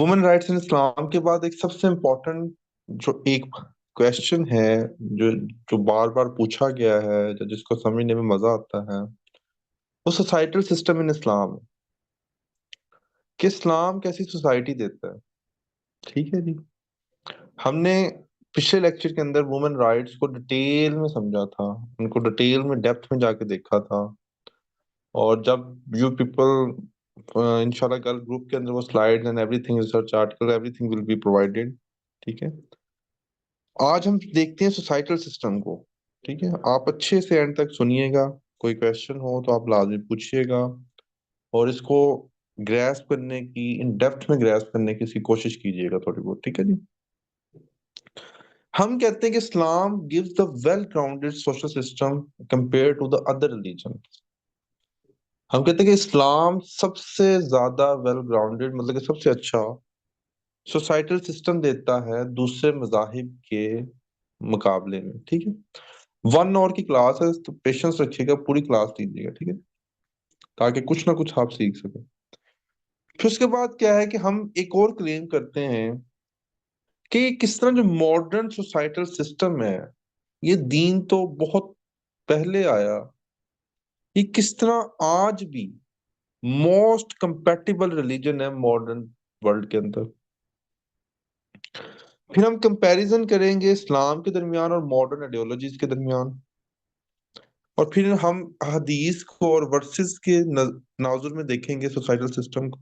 Women rights ان اسلام کے بعد ایک سب سے امپورٹنٹ جو ایک کوشچن ہے، جو جو بار بار پوچھا گیا ہے، جس کو سمجھنے میں مزہ آتا ہے، وہ سوسائٹل سسٹم ان اسلام ہے کہ اسلام کیسی سوسائٹی دیتا ہے. ٹھیک ہے جی. ہم نے پچھلے لیکچر کے اندر وومن رائٹس کو ڈیٹیل میں سمجھا تھا، ان کو ڈیٹیل میں ڈیپتھ میں جا کے دیکھا تھا. اور جب یو پیپل انشاءاللہ کل گروپ کے اندر وہ slide and everything research article everything will be provided. ٹھیک ہے. آج ہم دیکھتے ہیں سوسائٹل سسٹم کو. ٹھیک ہے. آپ اچھے سے اینڈ تک سنیے گا. کوئی کویشچن ہو تو آپ لازمی پوچھیے گا، اور اس کو گریسپ کرنے کی، ان ڈیپتھ میں گریسپ کرنے کی اس کی کوشش کیجیے گا تھوڑی بہت. ٹھیک ہے جی. ہم کہتے ہیں کہ اسلام gives the well grounded social system compared to the other religions. ہم کہتے ہیں کہ اسلام سب سے زیادہ ویل گراؤنڈیڈ، مطلب کہ سب سے اچھا سوسائٹل سسٹم دیتا ہے دوسرے مذاہب کے مقابلے میں. ٹھیک ہے. 1 آور کی کلاس ہے تو پیشنس رکھیے گا، پوری کلاس دیجیے گا. ٹھیک ہے. تاکہ کچھ نہ کچھ آپ سیکھ سکیں. پھر اس کے بعد کیا ہے کہ ہم ایک اور کلیم کرتے ہیں کہ کس طرح جو ماڈرن سوسائٹل سسٹم ہے، یہ دین تو بہت پہلے آیا، یہ کس طرح آج بھی موسٹ کمپیٹیبل ریلیجن ہے ماڈرن ورلڈ کے اندر. پھر ہم کمپیریزن کریں گے اسلام کے درمیان اور ماڈرن آئیڈیولوجیز کے درمیان، اور پھر ہم حدیث کو اور ورسز کے ناظر میں دیکھیں گے سوسائٹل سسٹم کو،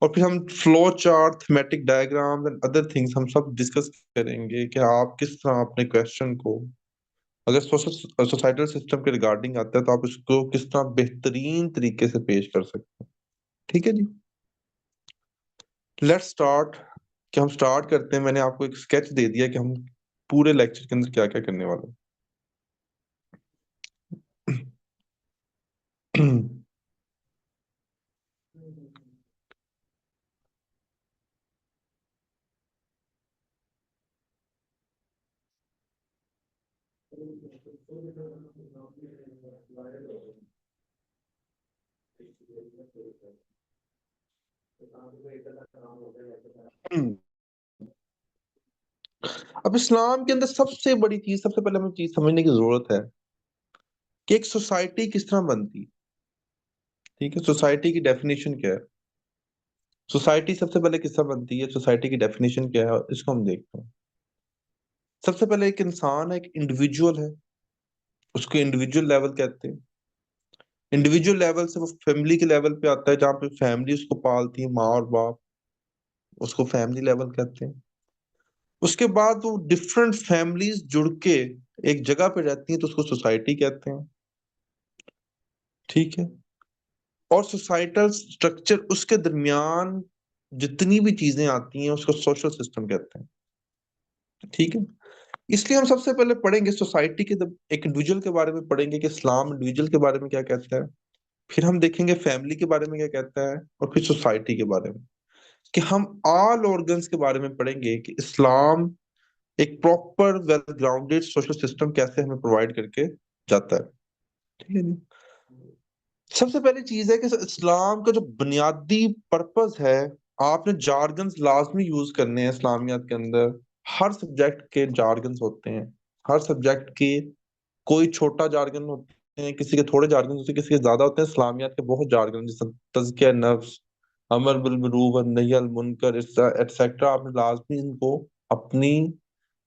اور پھر ہم flow chart, thematic diagram and other things ہم سب ڈسکس کریں گے کہ آپ کس طرح اپنے کویشچن کو، اگر سوسائٹل سسٹم کے ریگارڈنگ آتا ہے تو آپ اس کو کس طرح بہترین طریقے سے پیش کر سکتے ہیں. ٹھیک ہے جی. Let start. کہ ہم اسٹارٹ کرتے ہیں. میں نے آپ کو ایک اسکیچ دے دیا کہ ہم پورے لیکچر کے اندر کیا کیا کرنے والے ہیں. اب اسلام کے اندر سب سے بڑی چیز، سب سے پہلے ہمیں چیز سمجھنے کی ضرورت ہے کہ ایک سوسائٹی کس طرح بنتی. ٹھیک ہے. سوسائٹی کی ڈیفینیشن کیا ہے؟ سوسائٹی سب سے پہلے کس طرح بنتی ہے، سوسائٹی کی ڈیفینیشن کیا ہے، اس کو ہم دیکھتے ہیں. سب سے پہلے ایک انسان ہے، ایک انڈیویجول ہے، اس کو انڈیویجول لیول کہتے ہیں. انڈیویجول لیول سے وہ فیملی کے لیول پہ آتا ہے، جہاں پہ فیملی اس کو پالتی ہے، ماں اور باپ، اس کو فیملی لیول کہتے ہیں. اس کے بعد وہ ڈفرنٹ فیملیز جڑ کے ایک جگہ پہ رہتی ہیں تو اس کو سوسائٹی کہتے ہیں. ٹھیک ہے. اور سوسائٹل سٹرکچر، اس کے درمیان جتنی بھی چیزیں آتی ہیں اس کو سوشل سسٹم کہتے ہیں. ٹھیک ہے. اس لیے ہم سب سے پہلے پڑھیں گے سوسائٹی کے، ایک انڈیویجول کے بارے میں پڑھیں گے کہ اسلام انڈیویجول کے بارے میں کیا کہتا ہے. پھر ہم دیکھیں گے فیملی کے بارے میں کیا کہتا ہے، اور پھر سوسائٹی کے بارے میں. کہ ہم آل آرگنس کے بارے میں پڑھیں گے کہ اسلام ایک proper well grounded social system کیسے ہمیں پرووائڈ کر کے جاتا ہے. ٹھیک ہے. سب سے پہلی چیز ہے کہ اسلام کا جو بنیادی پرپز ہے، آپ نے جارگنز لازمی یوز کرنے ہیں اسلامیات کے اندر. ہر سبجیکٹ کے جارگنز ہوتے ہیں، ہر سبجیکٹ کے کوئی چھوٹا جارگن ہوتے ہیں، کسی کے تھوڑے جارگن ہوتے ہیں، کسی کے زیادہ ہوتے ہیں. اسلامیات کے بہت جارگن، جیسے تزکیہ نفس، امر بالمعروف والنہی عن المنکر ایٹسیکٹرا. آپ نے لازمی ان کو اپنی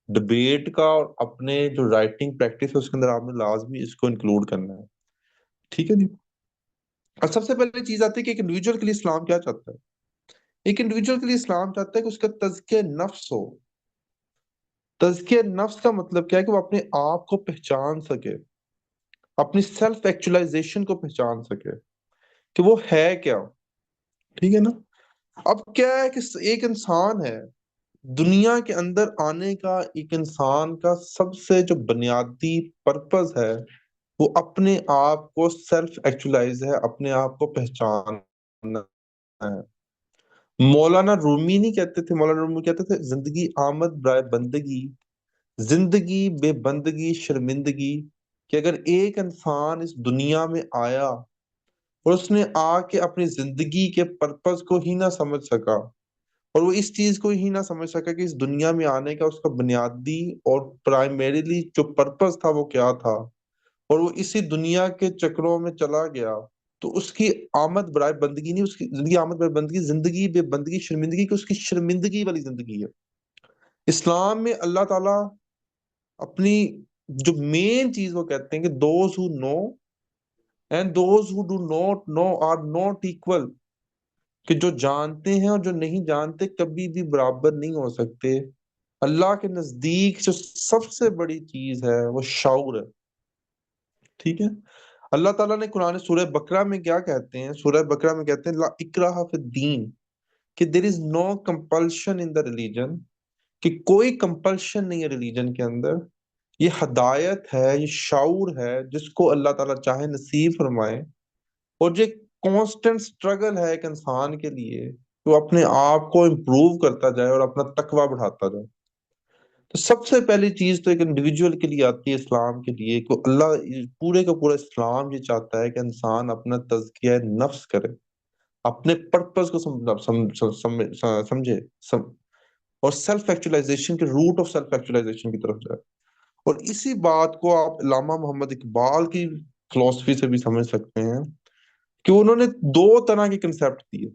ڈبیٹ کا اور اپنے جو رائٹنگ پریکٹس ہے اس کے اندر آپ نے لازمی اس کو انکلوڈ کرنا ہے. ٹھیک ہے جی. اور سب سے پہلے چیز آتی ہے کہ ایک انڈیویجول کے لیے اسلام کیا چاہتا ہے. ایک انڈیویجول کے لیے اسلام چاہتا ہے کہ اس کا تزکیہ نفس ہو. تزکیہ نفس کا مطلب کیا ہے کہ وہ اپنے آپ کو پہچان سکے، اپنی سیلف ایکچولائزیشن کو پہچان سکے کہ وہ ہے کیا. ٹھیک ہے نا. اب کیا ہے کہ ایک انسان ہے، دنیا کے اندر آنے کا ایک انسان کا سب سے جو بنیادی پرپز ہے وہ اپنے آپ کو سیلف ایکچولائز ہے، اپنے آپ کو پہچاننا ہے. مولانا رومی نہیں کہتے تھے، مولانا رومی کہتے تھے زندگی آمد برائے بندگی، زندگی بے بندگی شرمندگی. کہ اگر ایک انسان اس دنیا میں آیا اور اس نے آ کے اپنی زندگی کے پرپز کو ہی نہ سمجھ سکا، اور وہ اس چیز کو ہی نہ سمجھ سکا کہ اس دنیا میں آنے کا اس کا بنیادی اور پرائمریلی جو پرپس تھا وہ کیا تھا، اور وہ اسی دنیا کے چکروں میں چلا گیا، تو اس کی آمد برائے بندگی نہیں، اس کی زندگی آمد برائے بندگی، زندگی بے بندگی شرمندگی کی، اس کی شرمندگی والی زندگی ہے۔ اسلام میں اللہ تعالیٰ اپنی جو مین چیز وہ کہتے ہیں کہ those who know and those who do not know are not equal, کہ جو جانتے ہیں اور جو نہیں جانتے کبھی بھی برابر نہیں ہو سکتے۔ اللہ کے نزدیک جو سب سے بڑی چیز ہے وہ شعور ہے، ٹھیک ہے۔ اللہ تعالیٰ نے قرآن سورہ بقرہ میں کیا کہتے ہیں؟ سورہ بقرہ میں کہتے ہیں لا اکراہ فی الدین، کہ دیر از no compulsion in the religion, کہ کوئی کمپلشن نہیں ہے ریلیجن کے اندر۔ یہ ہدایت ہے، یہ شعور ہے، جس کو اللہ تعالیٰ چاہے نصیب فرمائے، اور جو کانسٹنٹ اسٹرگل ہے ایک انسان کے لیے کہ وہ اپنے آپ کو امپروو کرتا جائے اور اپنا تقوی بڑھاتا جائے۔ تو سب سے پہلی چیز تو ایک انڈیویجول کے لیے آتی ہے اسلام کے لیے، کہ اللہ پورے کا پورا اسلام یہ چاہتا ہے کہ انسان اپنا تزکیہ نفس کرے، اپنے پرپز کو سمجھے، اور سیلف ایکچولائزیشن کے روٹ آف سیلف ایکچولائزیشن کی طرف جائے۔ اور اسی بات کو آپ علامہ محمد اقبال کی فلسفی سے بھی سمجھ سکتے ہیں، کہ انہوں نے دو طرح کے کنسیپٹ دیے۔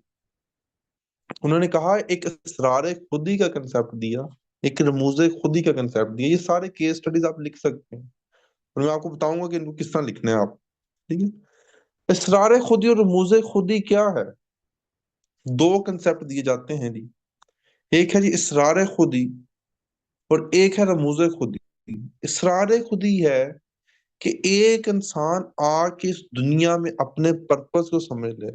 انہوں نے کہا ایک اسرار خودی کا کنسیپٹ دیا، ایک رموز خودی کا کنسیپٹ دیا۔ یہ سارے کیس سٹڈیز آپ لکھ سکتے ہیں، اور میں آپ کو بتاؤں گا کہ ان کو کس طرح لکھنا ہے آپ، ٹھیک ہے۔ اسرار خودی اور رموز خودی کیا ہے؟ دو کنسیپٹ دیے جاتے ہیں جی، ایک ہے جی اسرار خودی، اور ایک ہے رموز خودی۔ اسرار خودی ہے کہ ایک انسان آ کے اس دنیا میں اپنے پرپس کو سمجھ لے۔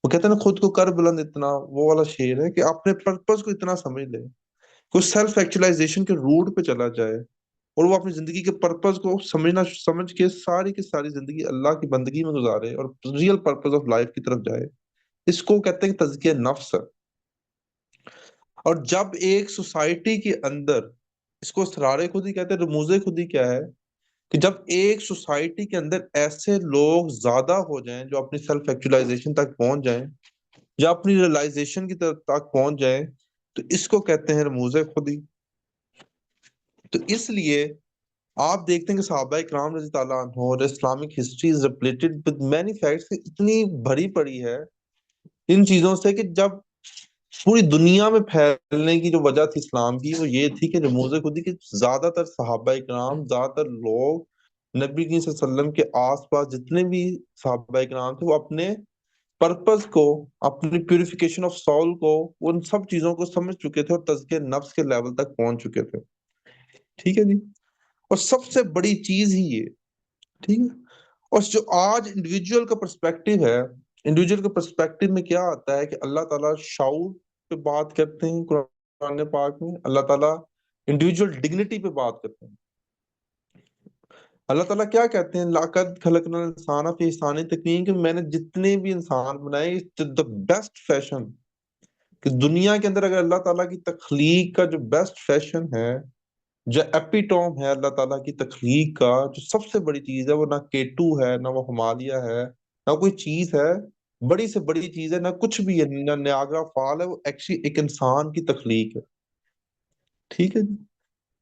وہ کہتے ہیں نا خود کو کر بلند اتنا، وہ والا شعر ہے کہ اپنے پرپس کو اتنا سمجھ لے کہ سیلف ایکچولائزیشن کے روٹ پہ چلا جائے، اور وہ اپنی زندگی کے پرپس کو سمجھ کے ساری کی ساری زندگی اللہ کی بندگی میں گزارے اور ریئل پرپس آف لائف کی طرف جائے۔ اس کو کہتے ہیں کہ تزکیہ نفس ہے۔ اور جب ایک سوسائٹی کے اندر، اس کو اسرار خودی کہتے ہیں، رموز خودی کیا ہے؟ کہ جب ایک سوسائٹی کے اندر ایسے لوگ زیادہ ہو جائیں جو اپنی سیلف ایکچولائزیشن تک پہنچ جائیں یا اپنی ریئلائزیشن کی طرف تک پہنچ جائیں، تو اس کو کہتے ہیں رموز خودی۔ تو اس لیے آپ دیکھتے ہیں کہ صحابہ اکرام رضی اللہ عنہ اور Islamic history is related with many facts, اتنی بھری پڑی ہے ان چیزوں سے، کہ جب پوری دنیا میں پھیلنے کی جو وجہ تھی اسلام کی، وہ یہ تھی کہ رموز خودی کے زیادہ تر صحابہ اکرام، زیادہ تر لوگ نبی کریم صلی اللہ علیہ وسلم کے آس پاس جتنے بھی صحابہ اکرام تھے، وہ اپنے پرپس کو، اپنی پیوریفیکیشن آف سول کو، ان سب چیزوں کو سمجھ چکے تھے، اور تزکیہ نفس کے لیول تک پہنچ چکے تھے، ٹھیک ہے جی۔ اور سب سے بڑی چیز ہی یہ، ٹھیک ہے۔ اور جو آج انڈیویجول کا پرسپیکٹو ہے، انڈیویجول کے پرسپیکٹو میں کیا آتا ہے کہ اللہ تعالیٰ شعور پہ بات کرتے ہیں قرآن پاک میں، اللہ تعالیٰ انڈیویجول ڈگنیٹی پہ بات کرتے ہیں۔ اللہ تعالیٰ کیا کہتے ہیں؟ لَقَدْ خَلَقْنَا الْإِنسَانَ فِي أَحْسَنِ تَقْوِيمٍ، کہ میں نے جتنے بھی انسان بنائے دا بیسٹ فیشن، کہ دنیا کے اندر اگر اللہ تعالیٰ کی تخلیق کا جو بیسٹ فیشن ہے، جو ایپیٹوم ہے اللہ تعالیٰ کی تخلیق کا، جو سب سے بڑی چیز ہے، وہ نہ کیٹو ہے، نہ وہ ہمالیہ ہے، نہ کوئی چیز ہے، بڑی سے بڑی چیز ہے، نہ کچھ بھی ہے، نہ نیاگرا فال ہے، وہ ایکچولی ایک انسان کی تخلیق ہے، ٹھیک ہے جی۔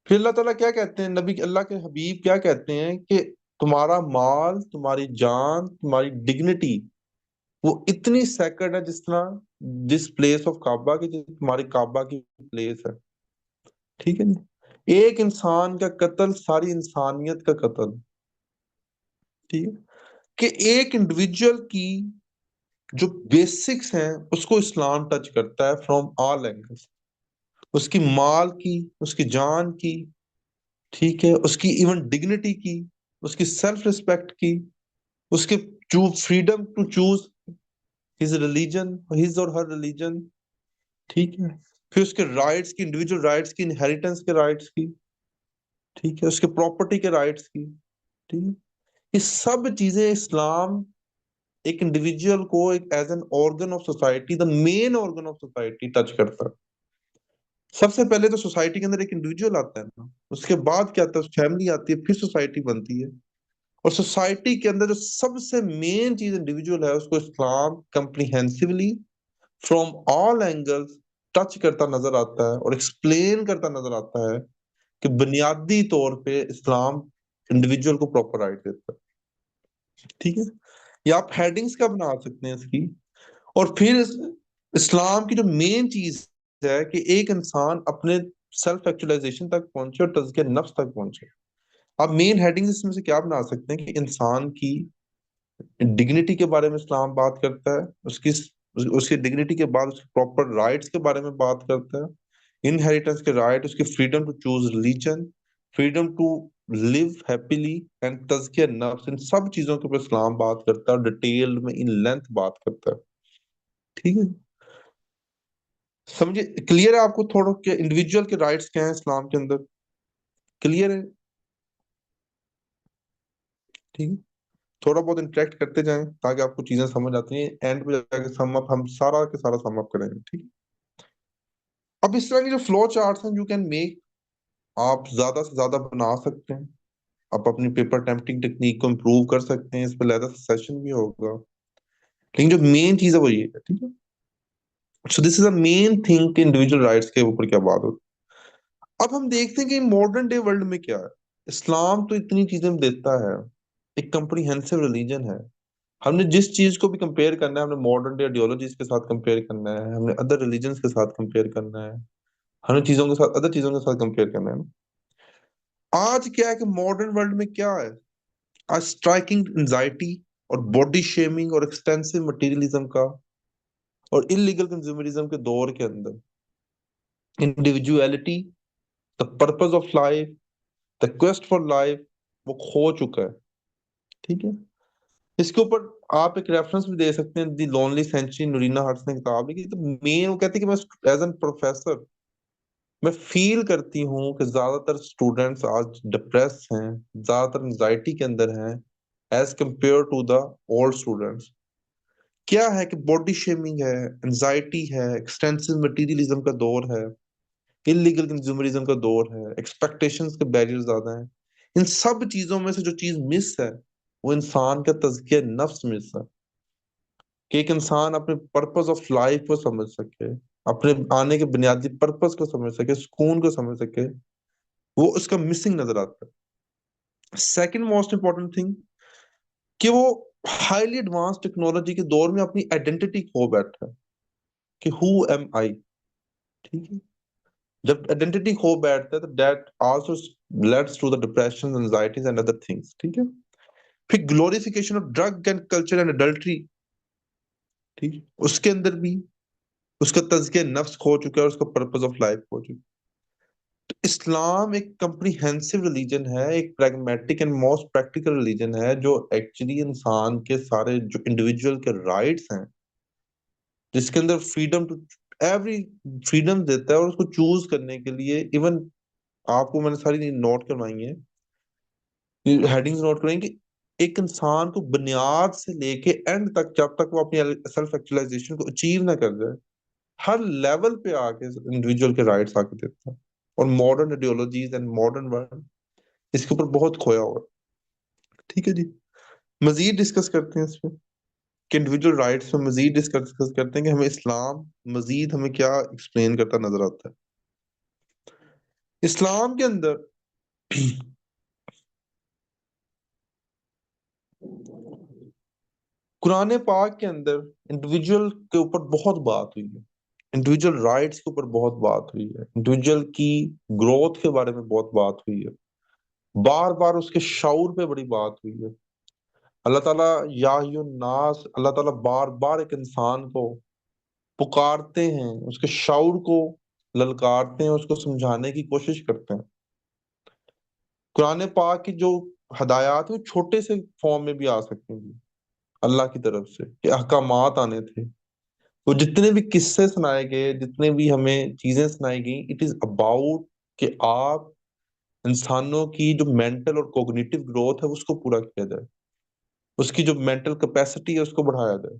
پھر اللہ تعالیٰ کیا کہتے ہیں؟ نبی اللہ کے حبیب کیا کہتے ہیں کہ تمہارا مال، تمہاری جان، تمہاری ڈگنیٹی وہ اتنی سیکرڈ ہے جس طرح جس پلیس آف کعبہ کی، جو تمہاری کعبہ کی پلیس ہے، ٹھیک ہے جی۔ ایک انسان کا قتل ساری انسانیت کا قتل، ٹھیک ہے، کہ ایک انڈیویجول کی جو بیسکس ہیں اس کو اسلام ٹچ کرتا ہے فرام آل اینگلس، اس کی مال کی، اس کی جان کی، ٹھیک ہے، اس کی ایون ڈگنیٹی کی، اس کی سیلف ریسپیکٹ کی، اس کے freedom to choose his religion, his اور ہر ریلیجن، ٹھیک ہے، پھر اس کے رائٹس کی، انڈیویجول رائٹس کی، انہیریٹنس کے رائٹس کی، ٹھیک ہے، اس کے پراپرٹی کے رائٹس کی، ٹھیک ہے۔ یہ سب چیزیں اسلام ایک انڈیویجول کو ایک as an organ of society, the main organ of society touch کرتا ہے۔ سب سے پہلے تو سوسائٹی کے اندر ایک انڈیویجول آتا ہے نا، اس کے بعد کیا آتا ہے؟ فیملی آتی ہے، پھر سوسائٹی بنتی ہے، اور سوسائٹی کے اندر جو سب سے مین چیز انڈیویجول ہے، اس کو Islam comprehensively from all angles touch کرتا نظر آتا ہے اور ایکسپلین کرتا نظر آتا ہے کہ بنیادی طور پہ اسلام انڈیویجول کو پراپر رائٹ دیتا ہے. ٹھیک ہے. یا آپ ہیڈنگز کا بنا سکتے ہیں اس کی. اور پھر اسلام کی جو مین چیز ہے کہ ایک انسان اپنے سیلف ایکچولائزیشن تک پہنچے اور تزکیہ نفس تک پہنچے. آپ مین ہیڈنگ اس میں سے کیا بنا سکتے ہیں کہ انسان کی ڈگنیٹی کے بارے میں اسلام بات کرتا ہے. اس کی ڈگنیٹی کے بعد اس کے پراپر رائٹس کے بارے میں بات کرتا ہے. انہیریٹنس کے رائٹ, اس کی freedom to choose religion, freedom to live happily and تزکیہ نفس, ان سب چیزوں کے اوپر اسلام بات کرتا ہے اور ڈیٹیل میں ان لینتھ بات کرتا ہے. ٹھیک ہے. سمجھے, کلیئر ہے آپ کو تھوڑا کہ انڈیویجول کے رائٹس کیا ہیں اسلام کے اندر؟ کلیئر ہے. ٹھیک ہے. تھوڑا بہت انٹریکٹ کرتے جائیں تاکہ آپ کو چیزیں سمجھ آتی ہیں. اینڈ پہ جا کے سم اپ ہم سارا کے سارا سم اپ کریں گے. ٹھیک ہے. اب اس طرح کی جو فلو چارٹس ہیں یو کین میک, آپ زیادہ سے زیادہ بنا سکتے ہیں. آپ اپنی پیپر ٹیمپٹنگ ٹیکنیک کو امپروو کر سکتے ہیں. اس پہ لیدر سیشن بھی ہوگا. لیکن جو مین چیز ہے وہ یہ ہے. ٹھیک ہے. سو دس از اے مین تھنگ کہ انڈیویجول رائٹس کے اوپر کیا بات ہوتی ہے. اب ہم دیکھتے ہیں کہ ماڈرن ڈے ورلڈ میں کیا ہے. اسلام تو اتنی چیزیں دیتا ہے, ایک کمپریہنسو ریلیجن ہے. ہم نے جس چیز کو بھی کمپیئر کرنا ہے, ہم نے ماڈرن ڈے آئیڈیولوجیز کے ساتھ کمپیئر کرنا ہے, ہم نے ادر ریلیجنس کے ساتھ کمپیئر کرنا ہے, ہم نے چیزوں کے ساتھ ادر چیزوں کے ساتھ کمپیئر کرنا ہے نا. آج کیا ہے کہ ماڈرن ورلڈ میں کیا ہے, آج اسٹرائکنگ انزائٹی اور باڈی شیمنگ اور ایکسٹینسو مٹیریلزم کا اور انلیگل کنزیومرزم کے دور کے اندر individuality, the purpose of life, the quest for life, وہ کھو چکا ہے. ٹھیک ہے. اس کے اوپر آپ ایک ریفرنس بھی دے سکتے ہیں, دی لونلی سینچری, نورینا ہرٹس نے کتاب لکھی. تو مین وہ کہتی ہے کہ میں ایز این پروفیسر میں فیل کرتی ہوں کہ زیادہ تر اسٹوڈینٹس آج ڈپریس ہیں, زیادہ تر انزائٹی کے اندر ہیں as compare to the old students. کیا ہے کہ باڈی شیمنگ ہے, انزائٹی ہے, ایکسٹینسو مٹیریلزم کا دور ہے, انلیگل کنزیومرزم کا دور ہے, ایکسپیکٹیشنز کے بیریئر زیادہ ہیں. ان سب چیزوں میں سے جو چیز مس ہے وہ انسان کا تزکیہ نفس مس ہے. کہ ایک انسان اپنے پرپز آف لائف کو سمجھ سکے, اپنے آنے کے بنیادی پرپز کو سمجھ سکے, سکون کو سمجھ سکے, وہ اس کا مسنگ نظر آتا ہے. سیکنڈ موسٹ امپورٹنٹ تھنگ کہ وہ ہائیلی ایڈوانس ٹیکنالوجی کے دور میں اپنی آئیڈینٹی کھو بیٹھا ہے کہ ہو ایم آئی. ٹھیک ہے. جب آئیڈینٹی کھو بیٹھتا ہے تو that also leads to the depression, anxieties and other things. ٹھیک ہے. پھر glorification of drug and culture and adultery. ٹھیک ہے. اس کے اندر بھی اس کا تزکیہ نفس کھو چکا ہے اور اس کا پرپز آف لائف کھو چکا ہے. تو اسلام ایک کمپریہنسو ریلیجن ہے, ایک pragmatic and most practical religion ہے جو ایکچولی انسان کے سارے جو انڈیویجول کے رائٹس ہیں, جس کے اندر فریڈم ٹو ایوری فریڈم دیتا ہے اور اس کو چوز کرنے کے لیے. ایون آپ کو میں نے ساری نوٹ کروائی ہیں, ہیڈنگز نوٹ کریں کہ ایک انسان کو بنیاد سے لے کے اینڈ تک, جب تک وہ اپنی سیلف ایکچولائزیشن کو اچیو نہ کر جائے, ہر لیول پہ آ کے انڈیویجول کے رائٹس آ کے دیتا ہے. اور modern ideologies and modern world اس کے اوپر بہت کھویا ہوا ہے. ٹھیک ہے جی. مزید ڈسکس کرتے ہیں اس پہ کہ انڈیویجول رائٹس پہ مزید ڈسکس کرتے ہیں کہ ہمیں اسلام مزید ہمیں کیا ایکسپلین کرتا نظر آتا ہے. اسلام کے اندر قرآن پاک کے اندر انڈیویجول کے اوپر بہت بات ہوئی ہے, انڈیویجول رائٹس کے اوپر بہت بات ہوئی ہے, انڈیویجول کی گروتھ کے بارے میں بہت بات ہوئی ہے, بار بار اس کے شعور پہ بڑی بات ہوئی ہے. اللہ تعالیٰ یا الناس, اللہ تعالیٰ بار بار ایک انسان کو پکارتے ہیں, اس کے شعور کو للکارتے ہیں, اس کو سمجھانے کی کوشش کرتے ہیں. قرآن پاک کی جو ہدایات ہیں وہ چھوٹے سے فارم میں بھی آ سکتے ہیں اللہ کی طرف سے, کہ احکامات آنے تھے. وہ جتنے بھی قصے سنائے گئے, جتنے بھی ہمیں چیزیں سنائی گئیں, اٹ از اباؤٹ کہ آپ انسانوں کی جو مینٹل اور کوگنیٹو گروتھ ہے اس کو پورا کیا جائے, اس کی جو مینٹل کیپیسٹی ہے اس کو بڑھایا جائے,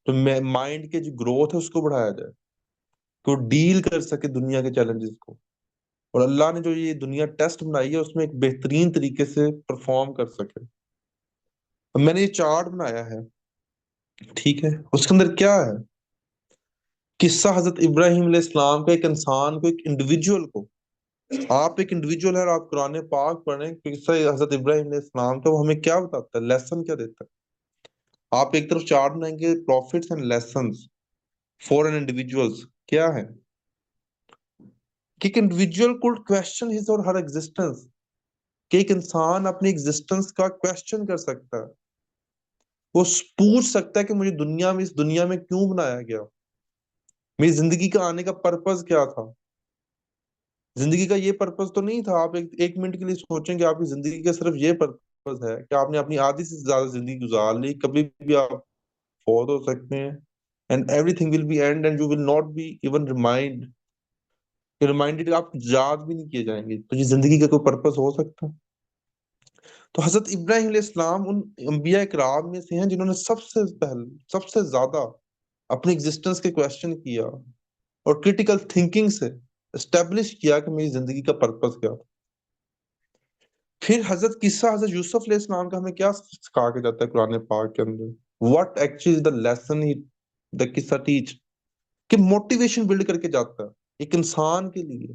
تو مائنڈ کے جو گروتھ ہے اس کو بڑھایا جائے کہ وہ ڈیل کر سکے دنیا کے چیلنجز کو. اور اللہ نے جو یہ دنیا ٹیسٹ بنائی ہے اس میں ایک بہترین طریقے سے پرفارم کر سکے. میں نے یہ چارٹ بنایا ہے, ٹھیک ہے. اس کے اندر کیا ہے قصہ حضرت ابراہیم علیہ السلام کا، ایک انسان کو، ایک انڈیویجول کو، آپ ایک انڈیویجول ہے اور آپ قرآن پاک پڑھیں قصہ حضرت ابراہیم علیہ السلام کا، وہ ہمیں کیا بتاتا ہے، لیسن کیا دیتا ہے؟ آپ ایک طرف چارٹ بنائیں گے profits and lessons for an individuals, کیا ہے کہ ایک انڈیویجول کوڈ کوشچن ہز اور ہر ایگزسٹنس، کہ ایک انسان اپنی ایگزسٹنس کا کوشچن کر سکتا ہے، وہ پوچھ سکتا ہے کہ مجھے دنیا میں، اس دنیا میں کیوں بنایا گیا، میری زندگی کا آنے کا پرپز کیا تھا؟ زندگی کا یہ پرپز تو نہیں تھا، آپ ایک منٹ کے لیے سوچیں کہ آپ کی زندگی کا صرف یہ پرپز ہے کہ آپ نے اپنی آدھی سے زیادہ زندگی گزار لی، کبھی بھی آپ فوت ہو سکتے ہیں، and everything will be end and you will not be even reminded, آپ یاد بھی نہیں کیے جائیں گے، تو یہ زندگی کا کوئی پرپز ہو سکتا ہے؟ تو حضرت ابراہیم علیہ السلام ان انبیاء کرام میں سے ہیں جنہوں نے سب سے زیادہ اپنی ایگزسٹنس کے کوشچن کیا اور کریٹیکل تھنکنگ سے اسٹیبلش کیا کہ میری زندگی کا پرپز کیا تھا۔ پھر حضرت یوسف علیہ السلام کا ہمیں کیا سکھا کے جاتا ہے قرآن پاک کے اندر، واٹ ایکچولی دا لیسن دا قصہ ٹیچ، کہ موٹیویشن بلڈ کر کے جاتا ہے ایک انسان کے لیے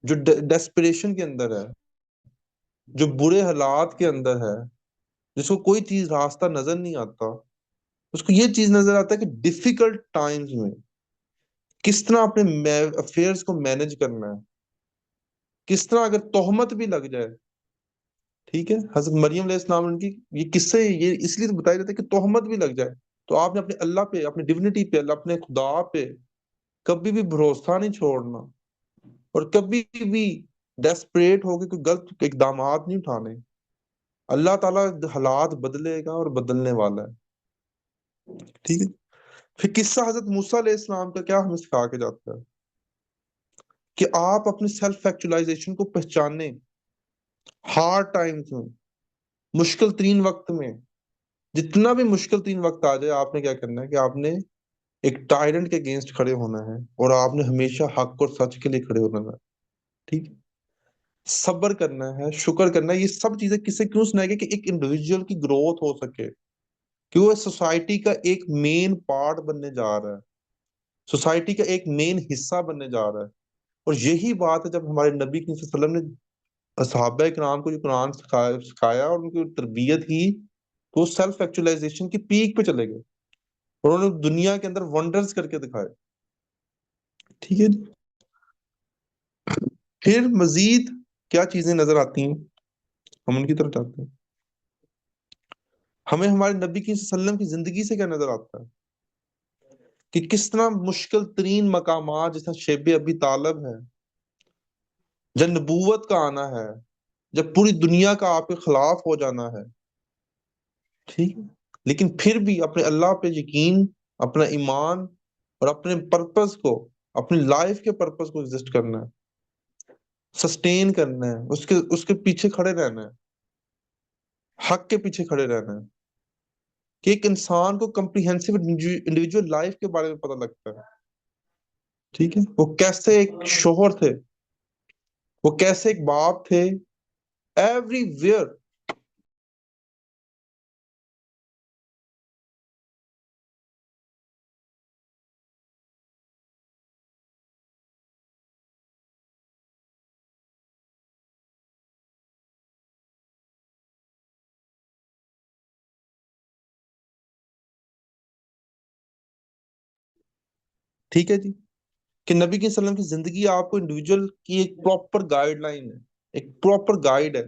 جو ڈیسپریشن کے اندر ہے، جو برے حالات کے اندر ہے، جس کو کوئی چیز راستہ نظر نہیں آتا، اس کو یہ چیز نظر آتا ہے کہ ڈیفیکلٹ ٹائمز میں کس طرح اپنے افیئرس کو مینج کرنا ہے، کس طرح اگر تہمت بھی لگ جائے، ٹھیک ہے، حضرت مریم علیہ السلام ان کی یہ قصے یہ اس لیے تو بتایا جاتا ہے کہ تہمت بھی لگ جائے تو آپ نے اپنے اللہ پہ، اپنی ڈیونٹی پہ، اپنے خدا پہ کبھی بھی بھروسہ نہیں چھوڑنا، اور کبھی بھی ڈیسپریٹ ہو کے کوئی غلط اقدامات نہیں اٹھانے۔ اللہ تعالیٰ حالات بدلے گا اور بدلنے والا ہے، ٹھیک ہے۔ پھر قصہ حضرت موسیٰ علیہ السلام کا کیا ہمیں سکھا کے جاتا ہے کہ آپ اپنے سیلف ایکچولائزیشن کو پہچانیں، ہارڈ ٹائمز میں، مشکل ترین وقت میں، جتنا بھی مشکل ترین وقت آ جائے، آپ نے کیا کرنا ہے کہ آپ نے ایک ٹائرنٹ کے اگینسٹ کھڑے ہونا ہے، اور آپ نے ہمیشہ حق اور سچ کے لیے کھڑے ہونا ہے، ٹھیک ہے، صبر کرنا ہے، شکر کرنا ہے۔ یہ سب چیزیں کس سے کیوں سنائے گی کہ ایک انڈیویجول کی گروتھ ہو سکے، کہ وہ سوسائٹی کا ایک مین پارٹ بننے جا رہا ہے، سوسائٹی کا ایک مین حصہ بننے جا رہا ہے۔ اور یہی بات ہے جب ہمارے نبی صلی اللہ علیہ وسلم نے صحابہ کرام کو جو قرآن سکھایا اور ان کی تربیت کی، تو وہ سیلف ایکچولائزیشن کی پیک پہ چلے گئے، اور انہوں نے دنیا کے اندر ونڈرز کر کے دکھائے، ٹھیک ہے جی۔ پھر مزید کیا چیزیں نظر آتی ہیں، ہم ان کی طرف جاتے ہیں۔ ہمیں ہمارے نبی صلی اللہ علیہ وسلم کی زندگی سے کیا نظر آتا ہے کہ کس طرح مشکل ترین مقامات، جیسا شیب ابی طالب ہے، جب نبوت کا آنا ہے، جب پوری دنیا کا آپ کے خلاف ہو جانا ہے، ٹھیک ہے، لیکن پھر بھی اپنے اللہ پہ یقین، اپنا ایمان اور اپنے پرپز کو، اپنی لائف کے پرپز کو ایگزسٹ کرنا ہے، سسٹین کرنا ہے، اس کے پیچھے کھڑے رہنا ہے، حق کے پیچھے کھڑے رہنا ہے، کہ ایک انسان کو کمپریہنسو انڈیویجول لائف کے بارے میں پتہ لگتا ہے، ٹھیک ہے، وہ کیسے ایک شوہر تھے، وہ کیسے ایک باپ تھے، ایوری ویئر۔ ٹھیک ہے جی، کہ نبی کے وسلم کی زندگی آپ کو انڈیویجول کی ایک پراپر گائیڈ لائن ہے، ایک پراپر گائیڈ ہے،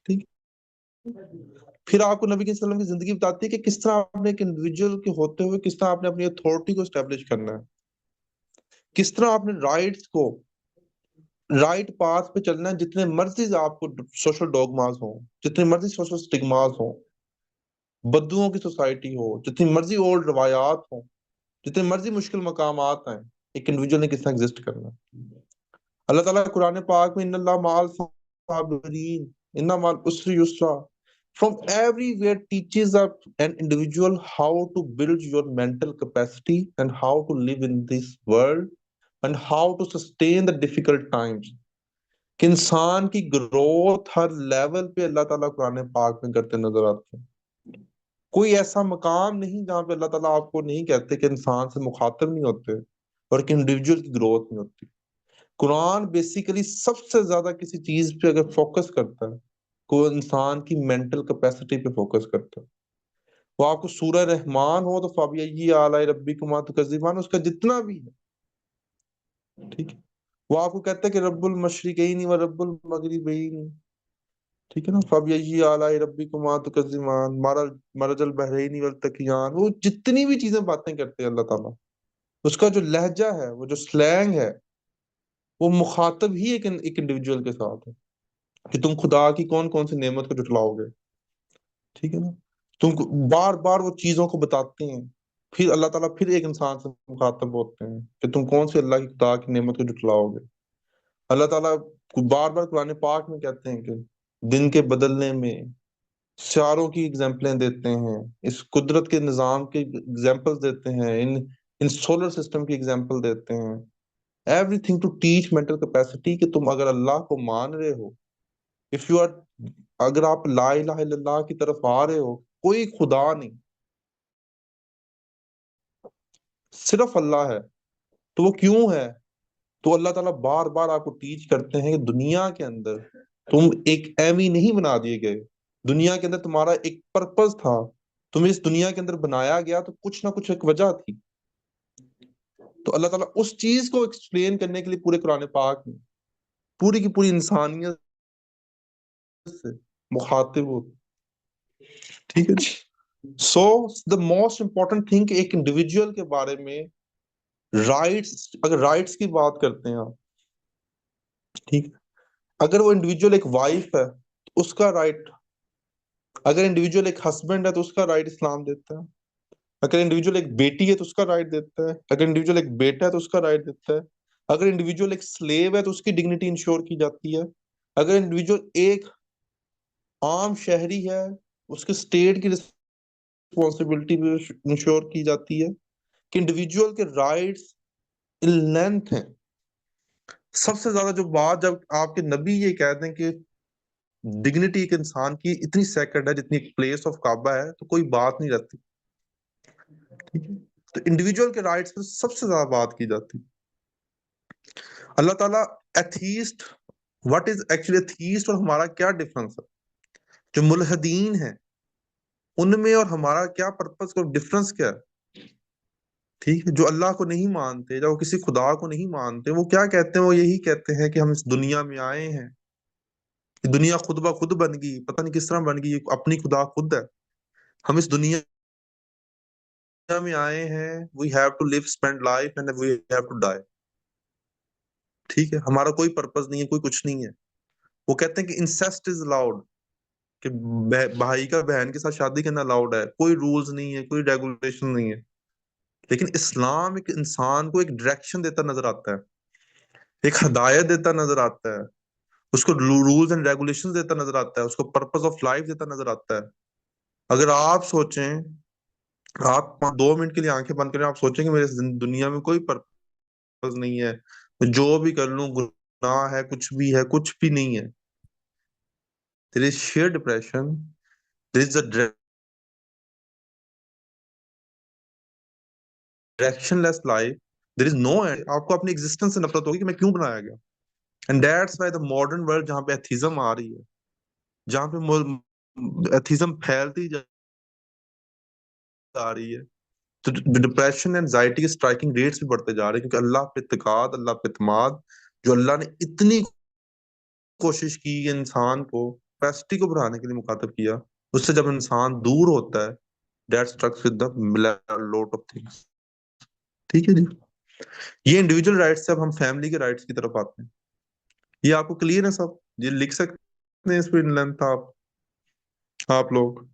ٹھیک ہے۔ پھر آپ کو نبی کے وسلم کی زندگی بتاتی ہے کہ کس طرح آپ نے ایک انڈیویجول کے ہوتے ہوئے کس طرح آپ نے اپنی اتھارٹی کو اسٹیبلش کرنا ہے، کس طرح آپ نے رائٹس کو، رائٹ پاس پہ چلنا ہے، جتنے مرضی آپ کو سوشل ڈوگماز ہوں، جتنے مرضی سوشل سٹگماز ہوں، بدوؤں کی سوسائٹی ہو، جتنی مرضی اولڈ روایات ہوں، جتنے مرضی مشکل مقامات ہیں، ایک انڈیویجول نے کس طرح ایگزسٹ کرنا ہے۔ اللہ تعالیٰ قرآن پاک میں ان اللہ مع الصابرین ان مع العسر یسرا، from everywhere teaches an individual how to build your mental capacity and how to live in this world and how to sustain the difficult times، کہ انسان کی گروتھ ہر لیول پہ اللہ تعالیٰ قرآن پاک میں کرتے نظر آتے ہیں۔ کوئی ایسا مقام نہیں جہاں پہ اللہ تعالیٰ آپ کو نہیں کہتے کہ انسان سے مخاطب نہیں ہوتے، اور ایک انڈیویجول کی گروتھ نہیں ہوتی. قرآن بیسیکلی سب سے زیادہ کسی چیز پہ اگر فوکس کرتا ہے، کوئی انسان کی مینٹل کیپیسٹی پہ فوکس کرتا ہے. وہ آپ کو سورہ رحمان ہو تو فَبِأَيِّ آلَاءِ رَبِّكُمَا تُكَذِّبَانِ، اس کا جتنا بھی ہے، ٹھیک ہے، وہ آپ کو کہتا ہے کہ رب المشرقین و رب المغربین، ٹھیک ہے نا، فَبِأَيِّ آلَاءِ رَبِّكُمَا تُكَذِّبَانِ، مرج البحرین والتقیان، وہ جتنی بھی چیزیں باتیں کرتے ہیں اللہ تعالیٰ، اس کا جو لہجہ ہے، وہ جو سلینگ ہے، وہ مخاطب ہی ایک انڈیویجول کے ساتھ ہے کہ تم خدا کی کون کون سی نعمت کو جھٹلاؤ گے. ٹھیک ہے نا، تم کو بار بار وہ چیزوں کو بتاتے ہیں. پھر اللہ تعالیٰ پھر ایک انسان سے مخاطب ہوتے ہیں کہ تم کون سی اللہ کی خدا کی نعمت کو جھٹلاؤ گے. اللہ تعالیٰ بار بار قرآن پاک میں کہتے ہیں کہ دن کے بدلنے میں سیاروں کی اگزامپلیں دیتے ہیں، اس قدرت کے نظام کے اگزامپل دیتے ہیں، ان سولر سسٹم کی اگزامپل دیتے ہیں. Everything to teach mental capacity کہ تم اگر اللہ کو مان رہے ہو، اف یو آر، اگر آپ لا الہ الا اللہ کی طرف آ رہے ہو، کوئی خدا نہیں، صرف اللہ ہے، تو وہ کیوں ہے؟ تو اللہ تعالیٰ بار بار آپ کو ٹیچ کرتے ہیں کہ دنیا کے اندر تم ایک ایمی نہیں بنا دیے گئے، دنیا کے اندر تمہارا ایک پرپز تھا، تمہیں اس دنیا کے اندر بنایا گیا تو کچھ نہ کچھ ایک وجہ تھی. تو اللہ تعالیٰ اس چیز کو ایکسپلین کرنے کے لیے پورے قرآن پاک میں پوری کی پوری انسانیت سے مخاطب ہو. ٹھیک ہے جی. سو دا موسٹ امپورٹنٹ تھنگ کہ ایک انڈیویجول کے بارے میں رائٹس، اگر رائٹس کی بات کرتے ہیں آپ، ٹھیک ہے، اگر وہ انڈیویجول ایک وائف ہے تو اس کا رائٹ، اگر انڈیویجول ایک ہسبینڈ ہے تو اس کا رائٹ اسلام دیتا ہے، اگر انڈیویجول ایک بیٹی ہے تو اس کا رائٹ دیتا ہے، اگر انڈیویجول ایک بیٹا ہے تو اس کا رائٹ دیتا ہے، اگر انڈیویجول ایک سلیو ہے تو اس کی ڈگنیٹی انشور کی جاتی ہے، اگر انڈیویجول ایک عام شہری ہے اس کے اسٹیٹ کی رسپانسبلٹی بھی انشور کی جاتی ہے کہ انڈیویجول کے رائٹس لینتھ ہیں. سب سے زیادہ جو بات جب آپ کے نبی یہ کہتے ہیں کہ ڈگنیٹی ایک انسان کی اتنی سیکنڈ ہے جتنی پلیس آف کعبہ ہے، تو کوئی بات نہیں رہتی. ٹھیک ہے، تو انڈیویجول کے رائٹس پہ سب سے زیادہ بات کی جاتی. اللہ تعالیٰ atheist, what is actually atheist اور ہمارا کیا ڈفرنس ہے؟ جو ملحدین ہیں ان میں اور ہمارا کیا پرپس اور ڈفرنس کیا ہے؟ ٹھیک ہے، جو اللہ کو نہیں مانتے، جو کسی خدا کو نہیں مانتے، وہ کیا کہتے ہیں؟ وہ یہی کہتے ہیں کہ ہم اس دنیا میں آئے ہیں، یہ دنیا خود بخود بن گئی، پتہ نہیں کس طرح بن گئی، اپنی خدا خود ہے. ہم اس دنیا میں آئے ہیں، we have to live spend life and we have to die. ٹھیک ہے، ہمارا کوئی پرپس نہیں ہے، کوئی کچھ نہیں ہے. وہ کہتے ہیں کہ انسیسٹ از الاؤڈ، کہ بھائی کا بہن کے ساتھ شادی کرنا الاؤڈ ہے، کوئی رولز نہیں ہے، کوئی ریگولیشن نہیں ہے. لیکن اسلام ایک انسان کو ایک ڈائریکشن دیتا نظر آتا ہے، ایک ہدایت دیتا نظر آتا ہے، اس کو رولز اینڈ ریگولیشن دیتا نظر آتا ہے، اس کو پرپز آف لائف دیتا نظر آتا ہے. اگر آپ سوچیں، آپ 2 منٹ کے لیے آنکھیں بند کریں، آپ سوچیں کہ میرے دنیا میں کوئی پرپز نہیں ہے، میں جو بھی کر لوں گناہ ہے، کچھ بھی ہے، کچھ بھی نہیں ہے. there is sheer depression, there is a directionless life, there is no end. آپ کو اپنی ایگزسٹنس سے نفرت ہوگی کہ میں کیوں بنایا گیا. And that's why the modern world جہاں پہ ایتھیزم آ رہی ہے، جہاں پہ ایتھیزم پھیلتی جا رہی ہے، تو ڈپریشن اینزائٹی کے اسٹرائکنگ ریٹس بھی بڑھتے جا رہے ہیں، کیونکہ اللہ پہ اعتقاد، اللہ پہ اعتماد، جو اللہ نے اتنی کوشش کی انسان کو کیپیسٹی کو بڑھانے کے لیے مخاطب کیا، اس سے جب انسان دور ہوتا ہے، that asterisks with the lot of things. ٹھیک ہے جی. یہ انڈیویجول رائٹس سے اب ہم فیملی کے رائٹس کی طرف آتے ہیں. یہ آپ کو کلیئر ہے سب؟ یہ لکھ سکتے ہیں اس پہ لینتھ آپ لوگ؟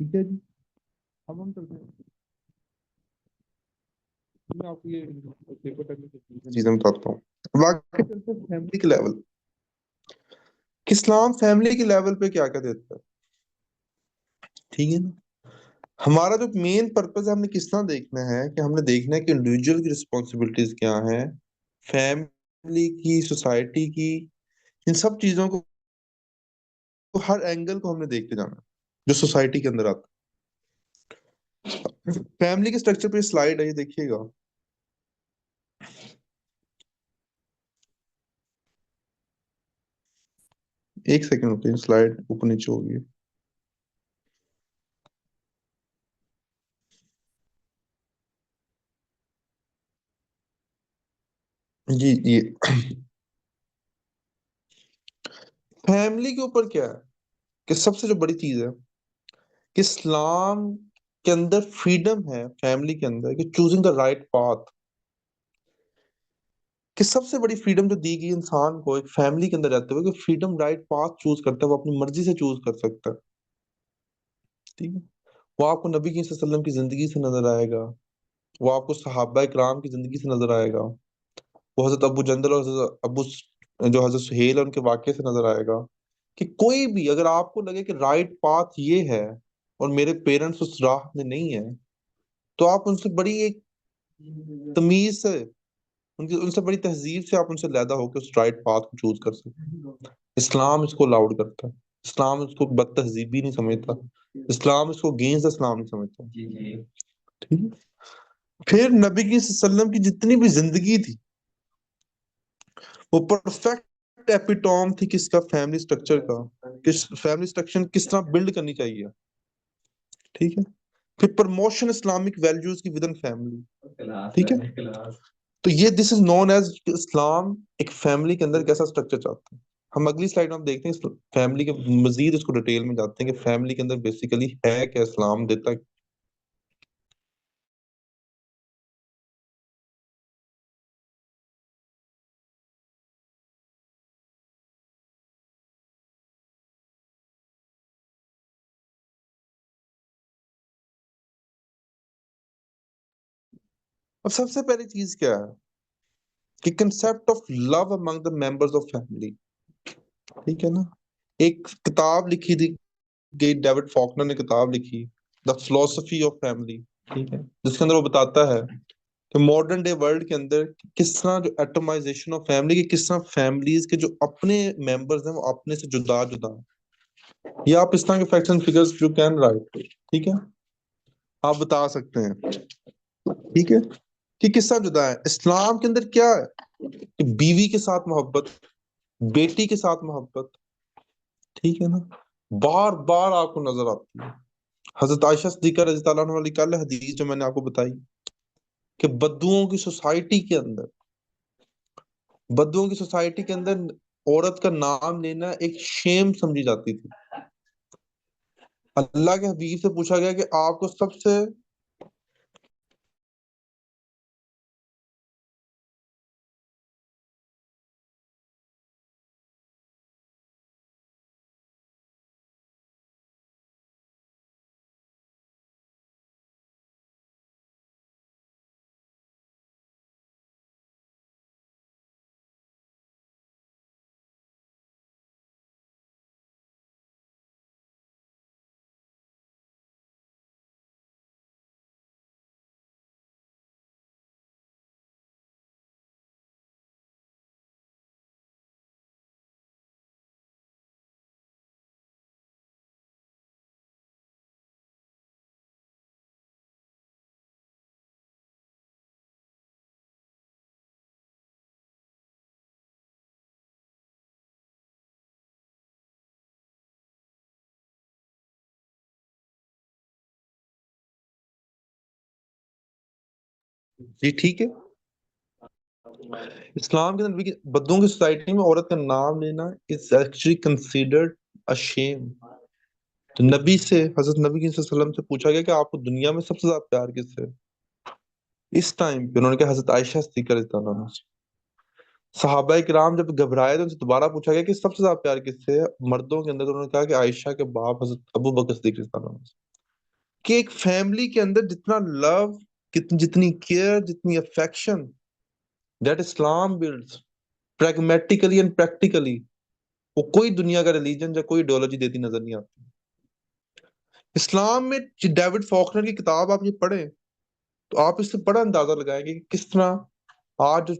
ٹھیک ہے جی، اب ہم چلتے ہیں، میں آپ کو یہ پیپر ٹائپ کی چیزیں بتاتا ہوں. واقعی چلتے ہیں فیملی کے لیول، کہ اسلام فیملی کے لیول پہ کیا کیا دیتا ہے. ٹھیک ہے نا. ہمارا جو مین پرپز ہے، ہم نے کس طرح دیکھنا ہے، کہ ہم نے دیکھنا ہے کہ انڈیویجول کی رسپانسبلٹیز کیا ہیں، فیملی کی، سوسائٹی کی، ان سب چیزوں کو، ہر اینگل کو ہم نے دیکھتے جانا جو سوسائٹی کے اندر آتا ہے. فیملی کے اسٹرکچر پہ سلائیڈ ہے، یہ دیکھیے گا. ایک سیکنڈ رکیے، سلائیڈ اوپر نیچے ہوگی. جی یہ فیملی کے اوپر کیا ہے، کہ سب سے جو بڑی چیز ہے کہ اسلام کے اندر فریڈم ہے، فیملی کے اندر، کہ چوزنگ دا رائٹ پاتھ. کہ سب سے بڑی فریڈم جو دی گئی انسان کو ایک فیملی کے اندر رہتے ہوئے، کہ فریڈم رائٹ پاتھ چوز کرتا ہے، وہ اپنی مرضی سے چوز کر سکتا ہے. ٹھیک ہے. وہ آپ کو نبی کی صلی اللہ علیہ وسلم کی زندگی سے نظر آئے گا، وہ آپ کو صحابہ کرام کی زندگی سے نظر آئے گا، وہ حضرت ابو جندل اور حضرت جو حضرت سہیل ہے ان کے واقعے سے نظر آئے گا. کہ کوئی بھی اگر آپ کو لگے کہ رائٹ پاتھ یہ ہے اور میرے پیرنٹس اس راہ میں نہیں ہے، تو آپ ان سے بڑی ایک تمیز سے، ان سے بڑی تہذیب سے آپ ان سے لیدا ہو کے اس رائٹ پاتھ کو چوز کر سکتے. اسلام اس کو لاؤڈ کرتا ہے، اسلام اس کو بد تہذیبی نہیں سمجھتا، اسلام اس کو گینز اسلام نہیں سمجھتا. ٹھیک ہے. پھر نبی کی صلی اللہ علیہ وسلم کی جتنی بھی زندگی تھی، وہ پرفیکٹ ایپیٹوم تھی کس کا، فیملی سٹرکچر کا، کس فیملی سٹرکچر کس طرح بلڈ کرنی چاہیے. ٹھیک ہے. پھر پرموشن اسلامک ویلیوز کی ود ان فیملی. ٹھیک ہے. تو یہ دس از نون ایز اسلام ایک فیملی کے اندر کیسا سٹرکچر چاہتا ہے. ہم اگلی سلائڈ میں دیکھتے ہیں فیملی کے مزید اس کو ڈیٹیل میں جاتے ہیں کہ فیملی کے اندر بیسیکلی ہے کیا، اسلام دیتا ہے. اب سب سے پہلی چیز کیا ہے، کہ concept of love among the members of family. ٹھیک ہے نا. ایک کتاب لکھی تھی کہ ڈیوڈ فاکنر نے کتاب لکھی، دا فلسفی آف فیملی. ٹھیک ہے. جس کے اندر وہ بتاتا ہے کہ ماڈرن ڈے ورلڈ کے اندر کس طرح جو ایٹمائزیشن آف فیملی کی، کس طرح فیملیز کے جو اپنے ممبرز ہیں وہ اپنے سے جدا جدا ہیں. یہ آپ اس طرح کے facts and figures you can write. ٹھیک ہے. آپ بتا سکتے ہیں. ٹھیک ہے. کہ کس طرح جدا ہے. اسلام کے اندر کیا ہے، کہ بیوی کے ساتھ محبت، بیٹی کے ساتھ محبت. ٹھیک ہے نا. بار بار آپ کو نظر آتی ہے. حضرت عائشہ صدیقہ رضی اللہ عنہ والی کل حدیث جو میں نے آپ کو بتائی، کہ بدوؤں کی سوسائٹی کے اندر، بدوؤں کی سوسائٹی کے اندر عورت کا نام لینا ایک شیم سمجھی جاتی تھی. اللہ کے حبیب سے پوچھا گیا کہ آپ کو سب سے جی ٹھیک ہے. اسلام کے اندر بدوؤں کی سوسائٹی میں عورت کا نام لینا از ایکچولی کنسیڈرڈ اے شیم. تو نبی سے، حضرت نبی صلی اللہ علیہ وسلم سے پوچھا گیا کہ آپ کو دنیا میں سب سے زیادہ پیار کس سے. اس ٹائم پہ انہوں نے کہا حضرت عائشہ صدیقہ رضی اللہ عنہا سے. صحابہ کرام جب گھبرائے تو ان سے دوبارہ پوچھا گیا کہ سب سے زیادہ پیار کس سے ہے مردوں کے اندر، تو انہوں نے کہا کہ عائشہ کے باپ حضرت ابو بکر صدیق رضی اللہ عنہ سے. کہ ایک فیملی کے اندر جتنا لو، جتنی کیئر، جتنی affection that Islam builds pragmatically and practically, وہ کوئی دنیا کا ریلیجن یا کوئی ایڈیولوجی دیتی نظر نہیں آتی۔ اسلام میں ڈیوڈ فاکنر کی کتاب آپ یہ پڑھیں تو آپ اس سے بڑا اندازہ لگائیں گے کہ کس طرح آج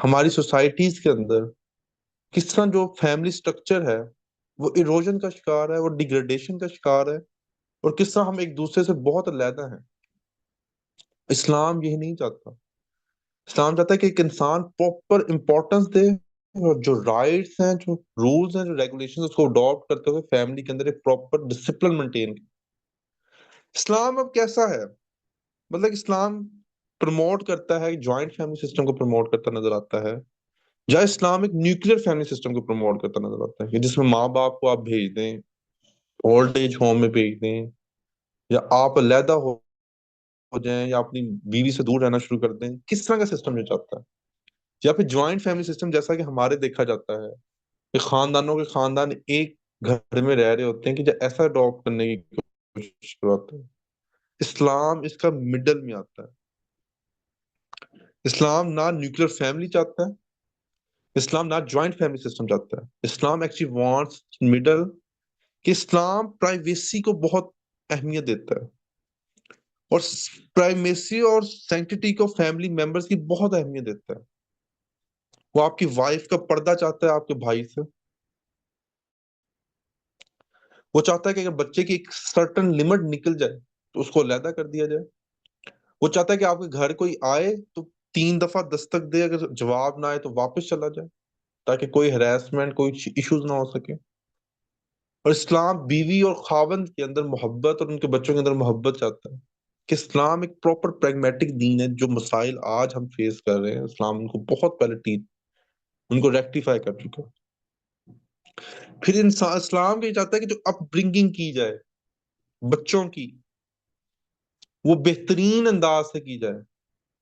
ہماری سوسائٹیز کے اندر کس طرح جو فیملی سٹرکچر ہے وہ ایروژن کا شکار ہے، وہ ڈیگریڈیشن کا شکار ہے، اور کس طرح ہم ایک دوسرے سے بہت علیحدہ ہیں۔ اسلام یہی نہیں چاہتا۔ اسلام چاہتا ہے کہ ایک انسان پراپر امپورٹنس دے، اور جو رائٹس ہیں، جو رولز ہیں، جو ریگولیشن اس کو اڈاپٹ کرتے ہوئے فیملی کے اندر ایک پراپر ڈسپلن مینٹین کرے۔ اسلام اب کیسا ہے؟ مطلب اسلام پروموٹ کرتا ہے، جوائنٹ فیملی سسٹم کو پروموٹ کرتا نظر آتا ہے، یا اسلام ایک نیوکلیر فیملی سسٹم کو پروموٹ کرتا نظر آتا ہے کہ جس میں ماں باپ کو آپ بھیج دیں، اولڈ ایج ہوم میں بھیج دیں، یا آپ علیحدہ ہو جائیں، یا اپنی بیوی سے دور رہنا شروع کر دیں؟ کس طرح کا سسٹم یہ چاہتا ہے؟ یا پھر جوائنٹ فیملی سسٹم جیسا کہ ہمارے دیکھا جاتا ہے کہ خاندانوں کے خاندان ایک گھر میں رہ رہے ہوتے ہیں، کہ جب ایسا اڈاپٹ کرنے کی کوشش کرتے ہیں؟ اسلام اس کا مڈل میں آتا ہے۔ اسلام نہ نیوکلیر فیملی چاہتا ہے، اسلام نہ جوائنٹ فیملی سسٹم چاہتا ہے، اسلام ایکچولی وانٹس مڈل، کہ اسلام پرائیویسی کو بہت اہمیت دیتا ہے، اور پرائیویسی اور سینکٹیٹی کو فیملی ممبرز کی بہت اہمیت دیتا ہے۔ وہ آپ کی وائف کا پردہ چاہتا ہے آپ کے بھائی سے، وہ چاہتا ہے کہ اگر بچے کی ایک سرٹن لمٹ نکل جائے تو اس کو علیحدہ کر دیا جائے، وہ چاہتا ہے کہ آپ کے گھر کوئی آئے تو 3 دفعہ دستک دے، اگر جواب نہ آئے تو واپس چلا جائے، تاکہ کوئی ہراسمنٹ، کوئی ایشوز نہ ہو سکے۔ اور اسلام بیوی اور خاوند کے اندر محبت اور ان کے بچوں کے اندر محبت چاہتا ہے، کہ اسلام ایک پراپر پریگمیٹک دین ہے۔ جو مسائل آج ہم فیس کر رہے ہیں، اسلام ان کو بہت پہلے ان کو ریکٹیفائی کر چکا ہے۔ پھر انسان اسلام یہ چاہتا ہے کہ جو اپ برنگنگ کی جائے بچوں کی، وہ بہترین انداز سے کی جائے۔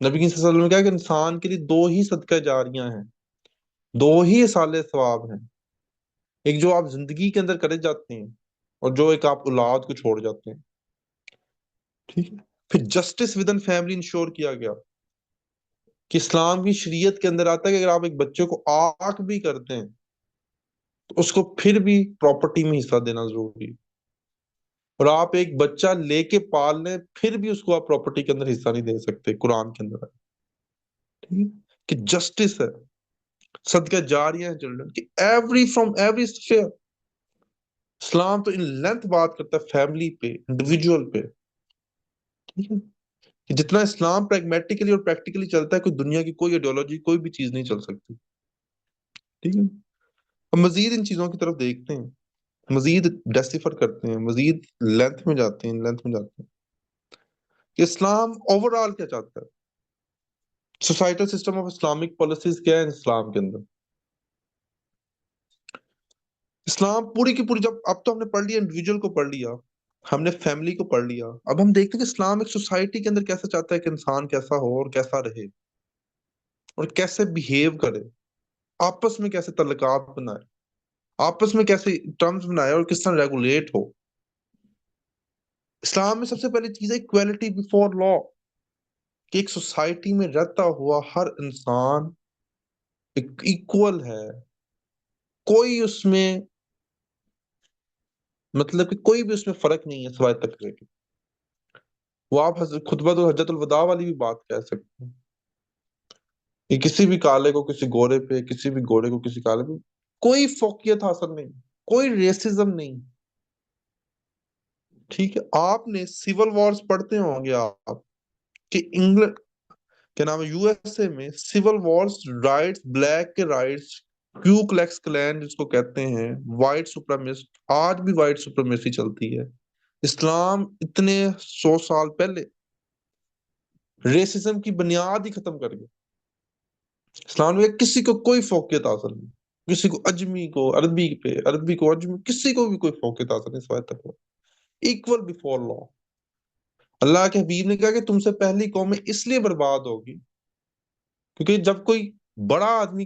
نبی صلی اللہ علیہ وسلم نے کہا کہ انسان کے لیے 2 ہی صدقہ جاریاں ہیں، 2 ہی اصالِ ثواب ہیں، ایک جو آپ زندگی کے اندر کرے جاتے ہیں، اور جو ایک آپ اولاد کو چھوڑ جاتے ہیں۔ ٹھیک ہے۔ پھر justice with in family ensure کیا گیا، کہ اسلام کی شریعت کے اندر آتا ہے کہ اگر آپ ایک بچے کو آنکھ بھی کرتے ہیں تو اس کو پھر بھی پراپرٹی میں حصہ دینا ضروری ہے، اور آپ ایک بچہ لے کے پال لیں پھر بھی اس کو آپ پراپرٹی کے اندر حصہ نہیں دے سکتے، قرآن کے اندر ہے۔ ٹھیک ہے؟ کہ جسٹس ہے، صدقہ جاریہ ہے چلڈرن کی، ایوری فرام ایوری اسفیئر۔ اسلام تو ان لینتھ بات کرتا ہے فیملی پہ، انڈیویجول پہ۔ ٹھیک ہے؟ کہ جتنا اسلام پریگمیٹیکلی اور پریکٹیکلی چلتا ہے، کوئی دنیا کی کوئی ایڈیولوجی، کوئی بھی چیز نہیں چل سکتی۔ ٹھیک ہے؟ ہم مزید ان چیزوں کی طرف دیکھتے ہیں، مزید ڈیسیفر کرتے ہیں، مزید لینتھ میں جاتے ہیں، لینتھ میں جاتے ہیں کہ اسلام اوور آل کیا چاہتا ہے، societal system of Islamic policies کیا ہے اسلام کے اندر۔ اسلام پوری کی پوری، جب اب تو ہم نے پڑھ لیا انڈیویجول کو، پڑھ لیا ہم نے فیملی کو، پڑھ لیا، اب ہم دیکھتے ہیں کہ اسلام ایک سوسائٹی کے اندر کیسا چاہتا ہے کہ انسان کیسا ہو اور کیسا رہے، اور کیسے بیہیو کرے، آپس میں کیسے تعلقات بنائے، آپس میں کیسے ٹرمز بنائے، اور کس طرح ریگولیٹ ہو۔ اسلام میں سب سے پہلی چیز ہے ایکویلٹی بیفور لا، کہ ایک سوسائٹی میں رہتا ہوا ہر انسان ایکول ہے، کوئی اس میں مطلب کہ کوئی بھی اس میں فرق نہیں ہے سوائے تقریر کے۔ وہ آپ خطبہ تو حجت الوداع والی بھی بات کہہ سکتے ہیں، کہ کسی بھی کالے کو کسی گورے پہ، کسی بھی گورے کو کسی کالے پہ کوئی فوقیت حاصل نہیں، کوئی ریسزم نہیں۔ ٹھیک ہے؟ آپ نے سول وارز پڑھتے ہوں گے آپ، کہ انگلینڈ کیا نام ہے، یو ایس اے میں سول وارز، رائٹس، بلیک کے رائٹس، کیو کلیکس کلین جس کو کہتے ہیں، وائٹ سپریمسٹ، آج بھی وائٹ سپریمیسی چلتی ہے۔ اسلام اتنے 100 سال پہلے ریسزم کی بنیاد ہی ختم کر گیا۔ اسلام میں کسی کو کوئی فوقیت حاصل نہیں، کسی کو اجمی کو عربی پہ، عربی کو اجمی، کسی کو بھی کوئی فوقیت حاصل نہیں سوائے تقوی، ایکول بیفور لا۔ اللہ کے حبیب نے کہا کہ تم سے پہلی قومیں اس لیے برباد ہوگی کیونکہ جب کوئی بڑا آدمی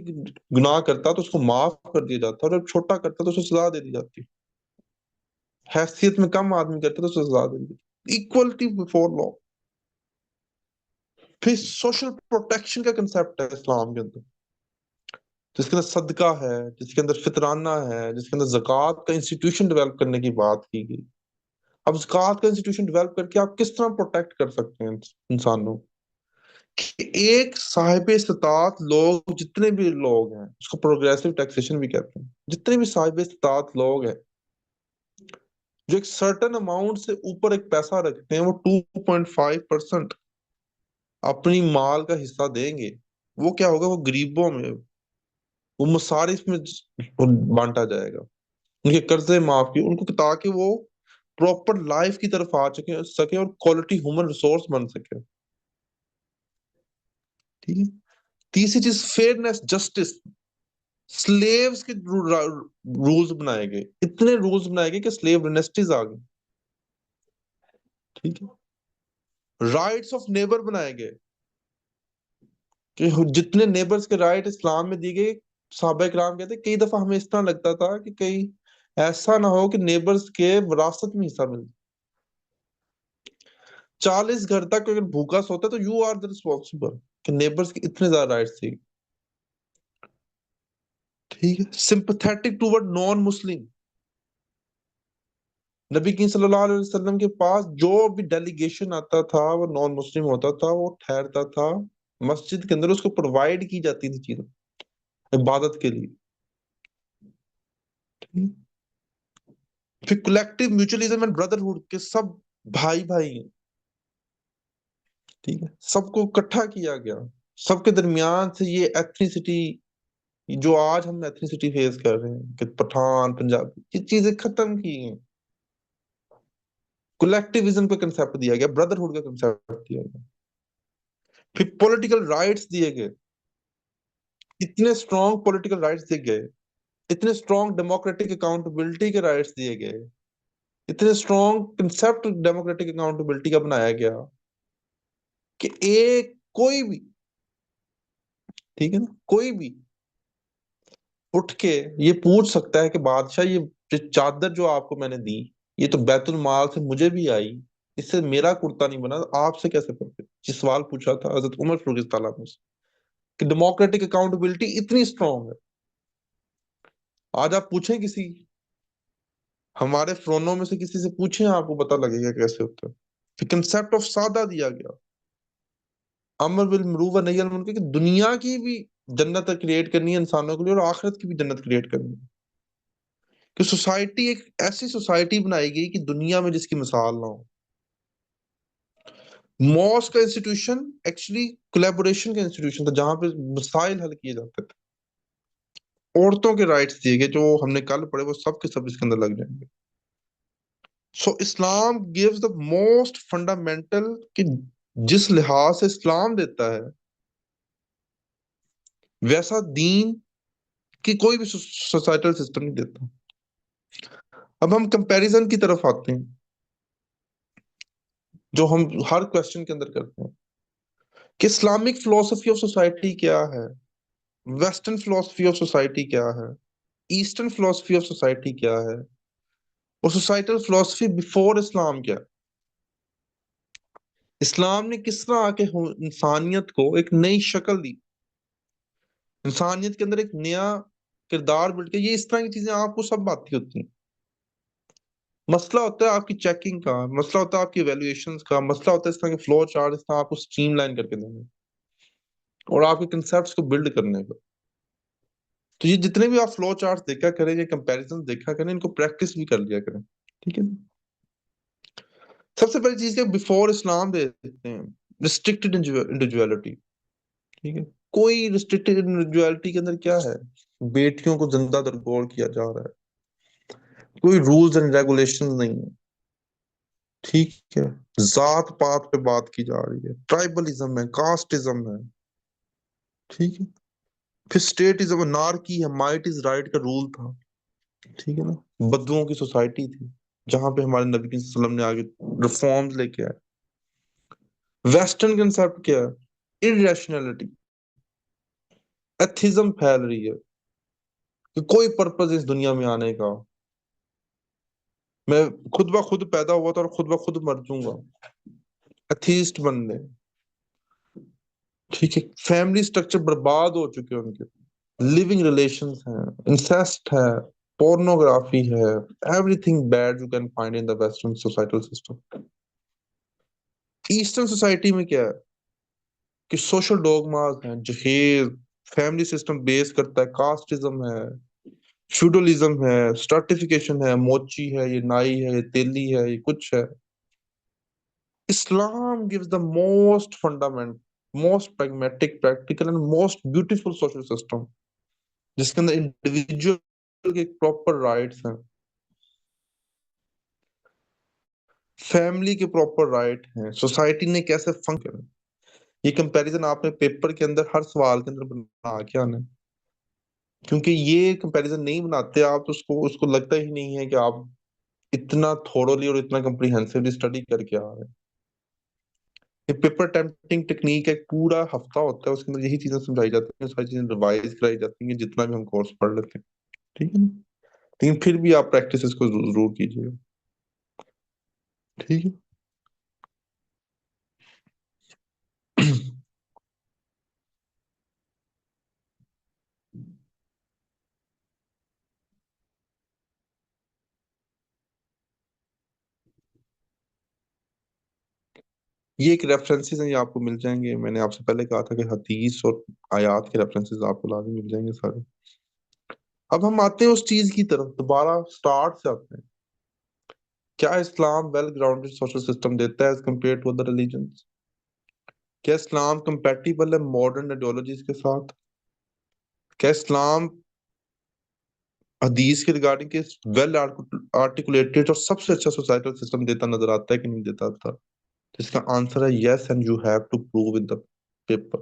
گناہ کرتا تو اس کو معاف کر دیا جاتا، اور جب چھوٹا کرتا تو اسے سزا دے دی جاتی، حیثیت میں کم آدمی کرتا تو اسے سزا دے دی جاتی۔ equality before law. پھر سوشل پروٹیکشن کا کنسپٹ ہے اسلام کے اندر، جس کے اندر صدقہ ہے، جس کے اندر فطرانہ ہے، جس کے اندر زکوٰۃ کا انسٹیٹیوشن ڈیولپ کرنے کی بات کی گئی. اب زکوٰۃ کا انسٹیٹیوشن ڈیولپ کر کے آپ کس طرح پروٹیکٹ کر سکتے ہیں انسانوں کہ ایک صاحب استطاعت لوگ، جتنے بھی لوگ ہیں، اس کو پروگریسو ٹیکسیشن بھی کہتے ہیں، جتنے بھی صاحب استطاعت لوگ ہیں جو ایک سرٹن اماؤنٹ سے اوپر ایک پیسہ رکھتے ہیں، وہ 2.5% اپنی مال کا حصہ دیں گے. وہ کیا ہوگا؟ وہ غریبوں میں، وہ مصارف میں بانٹا جائے گا، ان کے قرضے معاف کی ان کو، تاکہ وہ پراپر لائف کی طرف آ سکے اور کوالٹی ہیومن ریسورس بن سکے. ٹھیک ہے. تیسری چیز فیئرنیس، جسٹس. سلیوز کے رولز بنائے گئے، اتنے رولز بنائے گئے کہ سلیو ڈائنیسٹیز آ گئی. ٹھیک ہے. رائٹس آف نیبر بنائے گئے کہ جتنے نیبرز کے رائٹ اسلام میں دی گئی. صحابہ کرام کہتے ہیں کئی دفعہ ہمیں اس طرح لگتا تھا کہ کئی ایسا نہ ہو کہ نیبرز کے وراثت میں حصہ مل. 40 گھر تک اگر بھوکا سوتا ہے تو یو آر دا ریسپانسبل، کہ نیبرز کے اتنے زیادہ رائٹس تھے. ٹھیک ہے. سمپتھیٹک ٹوورڈ نان مسلم. نبی کریم صلی اللہ علیہ وسلم کے پاس جو بھی ڈیلیگیشن آتا تھا وہ نان مسلم ہوتا تھا، وہ ٹھہرتا تھا مسجد کے اندر، اس کو پرووائڈ کی جاتی تھی چیزیں عبادت کے لیے. پھر کلیکٹیو میوچلزم اینڈ بردرہڈ، کے سب بھائی بھائی ہیں. ٹھیک ہے. سب کو اکٹھا کیا گیا، سب کے درمیان سے یہ ایتھنیسٹی، جو آج ہم ایتھنیسٹی فیس کر رہے ہیں کہ پٹھان پنجابی، یہ چیزیں ختم کی ہیں. کولیکٹیوزم کا کنسپٹ دیا گیا، بردرہڈ کا کنسپٹ دیا گیا. پھر پولیٹیکل رائٹس دیے گئے، اتنے اسٹرانگ پولیٹیکل رائٹس دیے گئے، اتنے اسٹرانگ ڈیموکریٹک اکاؤنٹیبلٹی کے رائٹس دیے گئے، اتنے اسٹرانگ کنسپٹ ڈیموکریٹک اکاؤنٹیبلٹی کا بنایا گیا کہ ایک کوئی بھی، ٹھیک ہے نا، کوئی بھی اٹھ کے یہ پوچھ سکتا ہے کہ بادشاہ یہ چادر جو آپ کو میں نے دی، یہ تو بیت المال سے مجھے بھی آئی، اس سے میرا کرتا نہیں بنا، آپ سے کیسے پڑتے؟ یہ سوال پوچھا تھا حضرت عمر فاروق رضی اللہ عنہ سے، کہ ڈیموکریٹک اکاؤنٹیبلٹی اتنی اسٹرانگ ہے. آج آپ پوچھیں کسی ہمارے فرونوں میں سے کسی سے پوچھیں، آپ کو پتا لگے گا کیسے ہوتا ہے. پھر کنسپٹ آف سادہ دیا گیا، امر بالمعروف و نہی عن المنکر، کہ دنیا کی بھی جنت کریٹ کرنی ہے انسانوں کے لیے اور آخرت کی بھی جنت کریٹ کرنی ہے. کہ سوسائٹی ایک ایسی سوسائٹی بنائی گئی کہ دنیا میں جس کی مثال نہ ہو. موس کا انسٹیٹیوشن ایکچولی کولیبوریشن کا انسٹیٹیوشن تھا، جہاں پہ مسائل حل کیے جاتے تھے. عورتوں کے رائٹس دیے گئے جو ہم نے کل پڑھے، وہ سب کے سب اس کے اندر لگ جائیں گے. سو اسلام گیوز دا موسٹ فنڈامنٹل، کہ جس لحاظ سے اسلام دیتا ہے ویسا دین کی کوئی بھی سوسائٹل سسٹم نہیں دیتا. اب ہم کمپیریزن کی طرف آتے ہیں جو ہم ہر کوشچن کے اندر کرتے ہیں کہ اسلامک فلسفی آف سوسائٹی کیا ہے، ویسٹرن فلسفی آف سوسائٹی کیا ہے، ایسٹرن فلسفی آف سوسائٹی کیا ہے، اور سوسائٹل فلسفی بیفور اسلام کیا ہے. اسلام نے کس طرح آ کے انسانیت کو ایک نئی شکل دی، انسانیت کے اندر ایک نیا کردار بلٹ کے. یہ اس طرح کی چیزیں آپ کو سب آتی ہوتی ہیں. مسئلہ ہوتا ہے آپ کی چیکنگ کا، مسئلہ ہوتا ہے آپ کی ایویلویشنز کا، مسئلہ ہوتا ہے اس طرح کے فلو چارٹ اس طرح آپ کو اسٹریم لائن کر کے دینے اور آپ کے کنسپٹس کو بلڈ کرنے کا. تو یہ جتنے بھی آپ فلو چارٹ دیکھا کریں یا کمپیریزن دیکھا کریں، ان کو پریکٹس بھی کر لیا کریں. ٹھیک ہے. سب سے پہلی چیز کہ بیفور اسلام دے دیتے ہیں ریسٹرکٹڈ انڈیویجوالٹی. ٹھیک ہے. کوئی ریسٹرکٹڈ انڈیویجوالٹی کے اندر کیا ہے؟ بیٹیوں کو زندہ درگور کیا جا رہا ہے، کوئی رولز اینڈ ریگولیشن نہیں ہے. ٹھیک ہے. ذات پات پہ بات کی جا رہی ہے، ٹرائبلزم ہے، کاسٹزم ہے. ٹھیک ہے. پھر اسٹیٹزم، نارکی ہے، مائٹ از رائٹ کا رول تھا. ٹھیک ہے نا. بدوؤں کی سوسائٹی تھی جہاں پہ ہمارے نبی صلی اللہ علیہ وسلم نے آگے ریفارمز لے کے آئے. ویسٹرن کنسپٹ کیا ہے؟ ارریشنلٹی، ایتھزم پھیل رہی ہے کہ کوئی پرپز اس دنیا میں آنے کا. میں خود بخود پیدا ہوا تھا اور خود بخود مر جوں گا، ایتھیسٹ بننے. ٹھیک ہے، فیملی سٹرکچر برباد ہو چکے ہیں ان کے، لیونگ ریلیشنز ہیں، انسیسٹ ہے، پورنوگرافی ہے، every thing bad you can find in the western societal system. Eastern society میں کیا ہے کہ سوشل ڈوگماز ہیں، جہیز، فیملی سسٹم بیس کرتا ہے، کاسٹزم ہے، فیوڈلزم ہے، اسٹرٹیفیکیشن ہے، موچی ہے، یہ نائی ہے، یہ تیلی ہے، یہ کچھ ہے. اسلام gives the most fundament, most pragmatic, practical and most beautiful social system جس کے اندر انڈیویجول کے پراپر رائٹس ہیں، فیملی کے پراپر رائٹ ہیں، سوسائٹی نے کیسے فنکشن. یہ کمپیریزن آپ نے پیپر کے اندر ہر سوال کے اندر بنا کے آنا ہے. کیونکہ یہ کمپیریزن نہیں بناتے آپ تو اس کو لگتا ہی نہیں ہے کہ آپ اتنا تھوڑولی اور اتنا کمپریہنسولی اسٹڈی کر کے آ رہے ہیں. یہ پیپر ٹیمپٹنگ ٹیکنیک ایک پورا ہفتہ ہوتا ہے، اس کے اندر یہی چیزیں سمجھائی جاتی ہیں، ساری چیزیں ریوائز کرائی جاتی ہیں جتنا بھی ہم کورس پڑھ لیتے ہیں. ٹھیک ہے نا، لیکن پھر بھی آپ پریکٹس اس کو ضرور کیجیے گا. ٹھیک ہے. یہ ایک ریفرنسز ہیں، یہ آپ کو مل جائیں گے. میں نے آپ سے پہلے کہا تھا کہ حدیث اور آیات کے ریفرنسز آپ کو لازم مل جائیں گے سارے. اب ہم آتے ہیں اس چیز کی طرف، دوبارہ سٹارٹ سے آتے ہیں. کیا Islam well grounded social system دیتا ہے as compare to other religions? کیا اسلام کمپیٹیبل ہے ماڈرن آئیڈیولوجیز کے ساتھ؟ کیا اسلام حدیث کے ریگارڈنگ کے ویل آرٹیکولیٹڈ اور سب سے اچھا سوسائٹل سسٹم دیتا نظر آتا ہے کہ نہیں دیتا تھا؟ اس کا آنسر ہے yes, and you have to prove with the paper.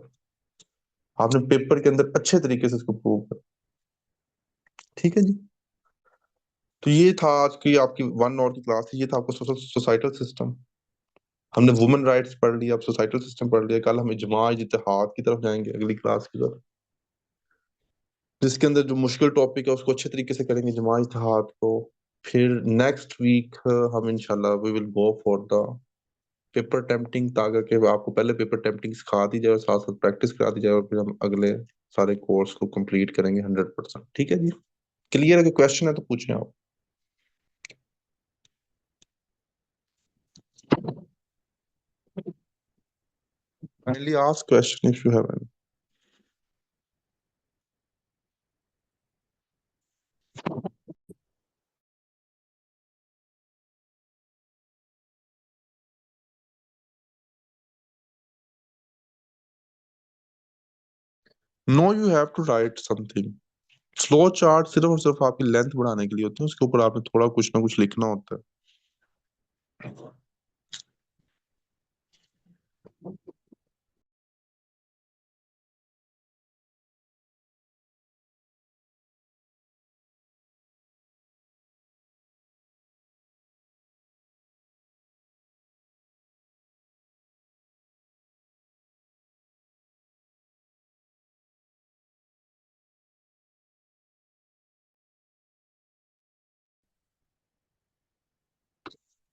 آپ نے پیپر کے اندر اچھے طریقے سے اس کو پروو کر. ٹھیک ہے جی. تو یہ تھا آج کی آپ کی 1 آور کی کلاس تھی. یہ تھا آپ کو سوسائٹل سسٹم. ہم نے وومن رائٹس پڑھ لیا، اب سوسائٹل سسٹم پڑھ لیا. کل ہم اجماع اتحاد کی طرف جائیں گے اگلی کلاس کی طرف، جس کے اندر جو مشکل ٹاپک ہے اس کو اچھے طریقے سے کریں گے، اجماع اتحاد کو. پھر نیکسٹ ویک ہم انشاءاللہ وی ول گو فار دا پیپر ٹیمپٹنگ، تاکہ کہ آپ کو پہلے پیپر ٹیمپٹنگ سکھا دی جائے اور ساتھ ساتھ پریکٹس کرا دی جائے، اور پھر ہم اگلے سارے کورس کو کمپلیٹ کریں گے 100%. ٹھیک ہے جی. کلیئر ہے کہ کوشچن ہے تو پوچھیں آپ. Kindly ask question if you have any. No, you have to write something. Flow chart صرف اور صرف آپ کی لینتھ بڑھانے کے لیے ہوتے ہیں، اس کے اوپر آپ نے تھوڑا کچھ نہ کچھ لکھنا ہوتا ہے.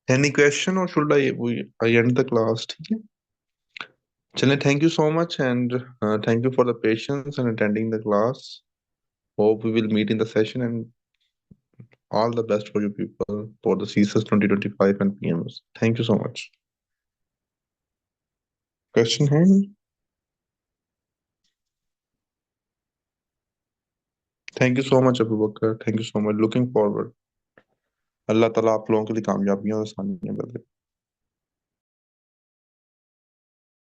Any question or should I end the class? ٹھیک ہے. چلیں، thank you so much and thank you for the patience and attending the class. Hope we will meet in the session, and all the best for you people for the CSS 2025 and PMS. Thank you so much. Question ہے؟ Thank you so much Abu Bakr. Thank you so much. Looking forward. اللہ تعالیٰ آپ لوگوں کے لیے کامیابیاں اور آسانیاں بدلے.